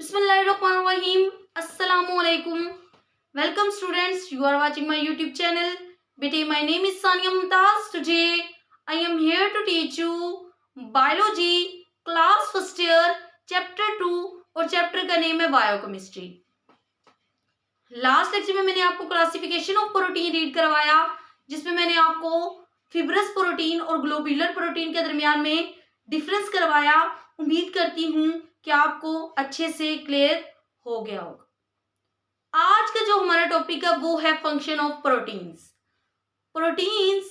Bismillahirrahmanirrahim. Assalamu alaikum. Welcome students. You are watching my YouTube channel. Bete, my name is Sania Mumtaz. Today I am here to teach you biology class first year chapter 2 और chapter का name है biochemistry. Last lecture में मैंने आपको classification of protein read करवाया, जिसमें मैंने आपको फिब्रस प्रोटीन और ग्लोब्यूलर प्रोटीन के दरमियान में डिफरेंस करवाया। उम्मीद करती हूँ कि आपको अच्छे से क्लियर हो गया होगा। आज का जो हमारा टॉपिक है वो है फंक्शन ऑफ प्रोटीन्स। प्रोटीन्स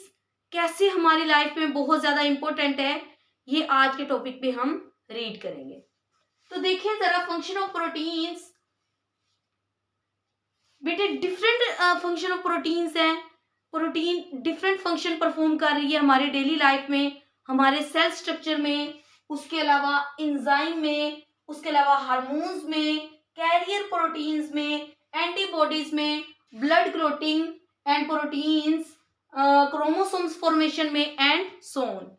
कैसे हमारी लाइफ में बहुत ज्यादा इंपॉर्टेंट है, ये आज के टॉपिक पे हम रीड करेंगे। तो देखिए जरा फंक्शन ऑफ प्रोटीन्स। बेटे डिफरेंट फंक्शन ऑफ प्रोटीन्स हैं। प्रोटीन डिफरेंट फंक्शन परफॉर्म कर रही है हमारे डेली लाइफ में, हमारे सेल स्ट्रक्चर में, उसके अलावा एंजाइम में, उसके अलावा हार्मोन्स में, कैरियर प्रोटीन्स में, एंटीबॉडीज में, blood clotting and proteins, chromosomes formation में एंड सो ऑन।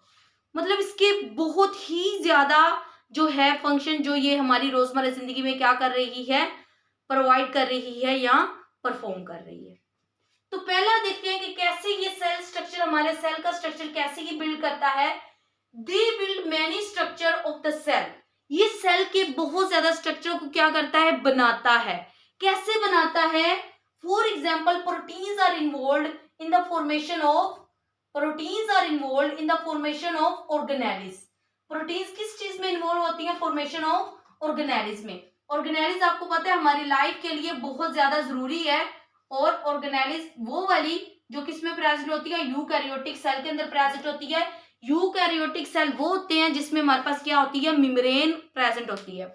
मतलब इसके बहुत ही ज्यादा जो है फंक्शन जो ये हमारी रोजमर्रा जिंदगी में क्या कर रही है, प्रोवाइड कर रही है या परफॉर्म कर रही है। तो पहला देखते हैं कि कैसे ये सेल स्ट्रक्चर, हमारे सेल का स्ट्रक्चर कैसे ये बिल्ड करता है। They build many structure of the cell. ये सेल के बहुत ज्यादा स्ट्रक्चर को क्या करता है, बनाता है। कैसे बनाता है? For example proteins are involve in the formation of organelles. Proteins किस चीज में इन्वॉल्व होती है? फॉर्मेशन ऑफ ऑर्गेनेलिस में। ऑर्गेनेलिस आपको पता है हमारी लाइफ के लिए बहुत ज्यादा जरूरी है, और ऑर्गेनेलिस वो वाली जो किसमें प्रेजेंट होती है, यूकैरियोटिक सेल के अंदर प्रेजेंट होती है। यूकैरियोटिक सेल वो होते हैं जिसमें हमारे पास क्या होती है, मेम्ब्रेन प्रेजेंट होती है।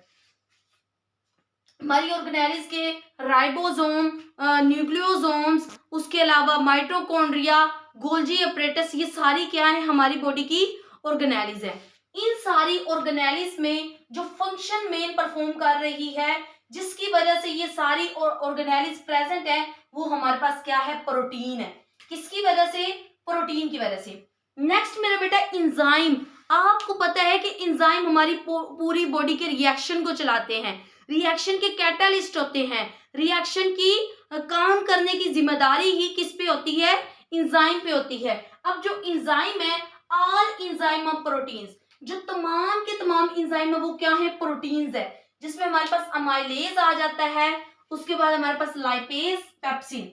हमारी ऑर्गेनेलिस के राइबोसोम, न्यूक्लियोसोम्स, उसके अलावा माइटोकॉन्ड्रिया, गोल्जी अपरेटस, ये सारी क्या है, हमारी बॉडी की ऑर्गेनेलिस है। इन सारी ऑर्गेनेलिस में जो फंक्शन मेन परफॉर्म कर रही है, जिसकी वजह से ये सारी ऑर्गेनेलिस प्रेजेंट है, वो हमारे पास क्या है, प्रोटीन है। किसकी वजह से? प्रोटीन की वजह से। नेक्स्ट मेरा बेटा एंजाइम। आपको पता है कि एंजाइम हमारी पूरी बॉडी के रिएक्शन को चलाते हैं, रिएक्शन के कैटालिस्ट होते हैं। रिएक्शन की काम करने की जिम्मेदारी ही किस पे होती है, एंजाइम पे होती है। अब जो एंजाइम है, ऑल एंजाइम ऑफ प्रोटीन्स, जो तमाम के तमाम एंजाइम है वो क्या है, प्रोटीन्स है। जिसमें हमारे पास अमाइलेज आ जाता है, उसके बाद हमारे पास लाइपेज, पेप्सिन,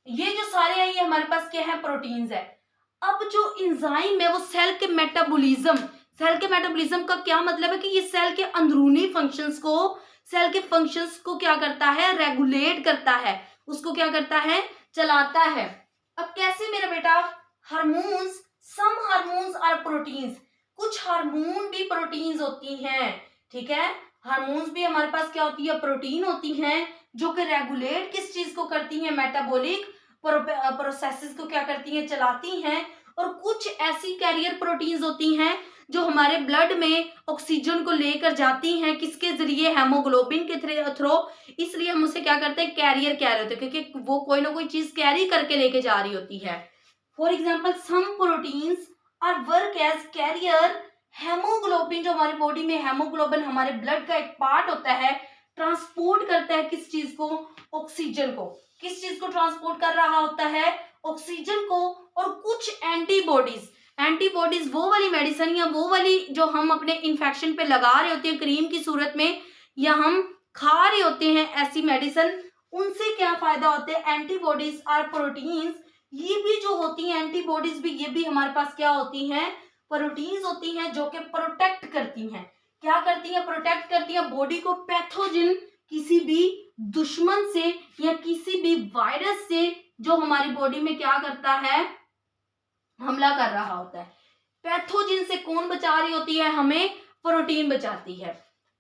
ये जो सारे हैं ये हमारे पास क्या है, प्रोटीन्स है। अब जो एंजाइम है वो सेल के मेटाबॉलिज्म, सेल के मेटाबॉलिज्म का क्या मतलब है कि ये सेल के अंदरूनी फंक्शंस को, सेल के फंक्शंस को क्या करता है, रेगुलेट करता है, उसको क्या करता है, चलाता है। अब कैसे मेरा बेटा? Hormones, some hormones are proteins, कुछ हार्मोन भी प्रोटीन्स होती हैं, ठीक है। हार्मोन्स भी हमारे पास क्या होती है, प्रोटीन होती हैं, जो कि रेगुलेट किस चीज को करती हैं, मेटाबॉलिक प्रोसेसेस को क्या करती हैं, चलाती हैं। और कुछ ऐसी कैरियर प्रोटीन्स होती हैं जो हमारे ब्लड में ऑक्सीजन को लेकर जाती हैं, किसके जरिए, हेमोग्लोबिन के थ्रू। इसलिए हम उसे क्या करते हैं, कैरियर कह रहे होते हैं, क्योंकि वो कोई ना कोई चीज कैरी करके लेके जा रही होती है। For example some proteins are work as carrier. Haemoglobin, जो हमारी बॉडी में हेमोग्लोबिन हमारे ब्लड का एक पार्ट होता है, ट्रांसपोर्ट करता है किस चीज को, ऑक्सीजन को। किस चीज को ट्रांसपोर्ट कर रहा होता है, ऑक्सीजन को। और कुछ एंटीबॉडीज, एंटीबॉडीज वो वाली मेडिसिन या वो वाली जो हम अपने इन्फेक्शन पे लगा रहे होते हैं क्रीम की सूरत में, या हम खा रहे होते हैं ऐसी मेडिसिन, उनसे क्या फायदा होता है, एंटीबॉडीज आर प्रोटीन्स। ये भी जो होती हैं एंटीबॉडीज भी, ये भी हमारे पास क्या होती हैं, प्रोटीन्स होती हैं, जो कि प्रोटेक्ट करती हैं। क्या करती हैं, प्रोटेक्ट करती हैं बॉडी को पैथोजन, किसी भी दुश्मन से या किसी भी वायरस से जो हमारी बॉडी में क्या करता है, हमला कर रहा होता है। पैथोजन से कौन बचा रही होती है, हमें प्रोटीन बचाती है।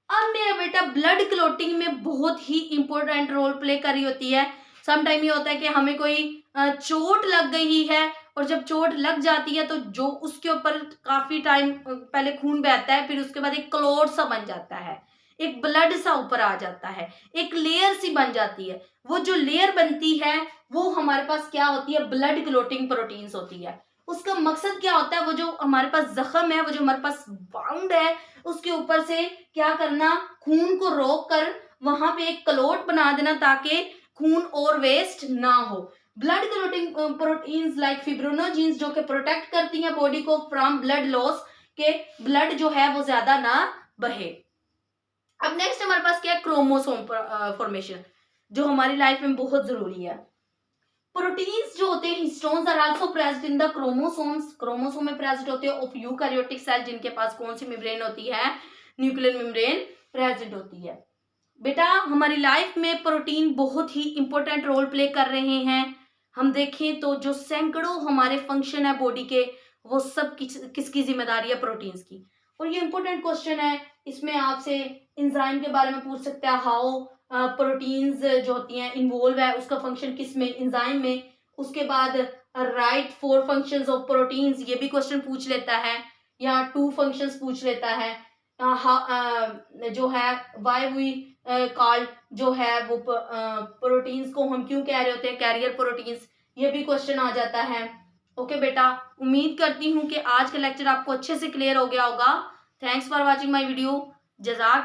अब मेरा बेटा ब्लड क्लॉटिंग में बहुत ही इंपॉर्टेंट रोल प्ले कर रही होती है। समटाइम ये होता है कि हमें कोई चोट लग गई है, और जब चोट लग जाती है तो जो उसके ऊपर काफी टाइम पहले खून बहता है, फिर उसके बाद एक क्लॉट सा बन जाता है, एक ब्लड सा ऊपर आ जाता है, एक लेयर सी बन जाती है। वो जो लेयर बनती है वो हमारे पास क्या होती है, ब्लड क्लॉटिंग प्रोटीन्स होती है। उसका मकसद क्या होता है, वो जो हमारे पास जख्म है, वो जो हमारे पास बाउंड है, उसके ऊपर से क्या करना, खून को रोक कर वहां पे एक क्लोट बना देना ताकि खून और वेस्ट ना हो। ब्लड क्लोटिंग प्रोटीन्स लाइक फिब्रिनोजेंस जो कि प्रोटेक्ट करती हैं बॉडी को फ्रॉम ब्लड लॉस, के ब्लड जो है वो ज्यादा ना बहे। अब नेक्स्ट हमारे पास क्या है, क्रोमोसोम फॉर्मेशन जो हमारी लाइफ में बहुत जरूरी है। प्रोटीन्स जो होते हैं histones are also present in the chromosomes, chromosome में प्रेजेंट होते हैं ऑफ यूकैरियोटिक सेल जिनके पास कौन सी मेम्ब्रेन होती है, न्यूक्लियर मेम्ब्रेन प्रेजेंट होती है। बेटा हमारी लाइफ में प्रोटीन बहुत ही इंपॉर्टेंट रोल प्ले कर रहे हैं। हम देखें तो जो सैकड़ों हमारे फंक्शन है बॉडी के, वो सब किसकी जिम्मेदारी है, प्रोटीन्स की। और ये इंपॉर्टेंट क्वेश्चन है, इसमें आपसे इंजाइम के बारे में पूछ सकता है, हाउ प्रोटीन्स जो होती हैं इन्वॉल्व है, उसका फंक्शन किस में, इंजाइम में। उसके बाद राइट 4 फंक्शंस ऑफ प्रोटीन्स, ये भी क्वेश्चन पूछ लेता है, या 2 फंक्शंस पूछ लेता है। जो है वाई वी कॉल्ड जो है वो प्रोटीन्स को हम क्यों कह रहे होते हैं, कैरियर प्रोटीन्स, ये भी क्वेश्चन आ जाता है। ओके बेटा, उम्मीद करती हूँ कि आज का लेक्चर आपको अच्छे से क्लियर हो गया होगा। Thanks for watching my video. जज़ाक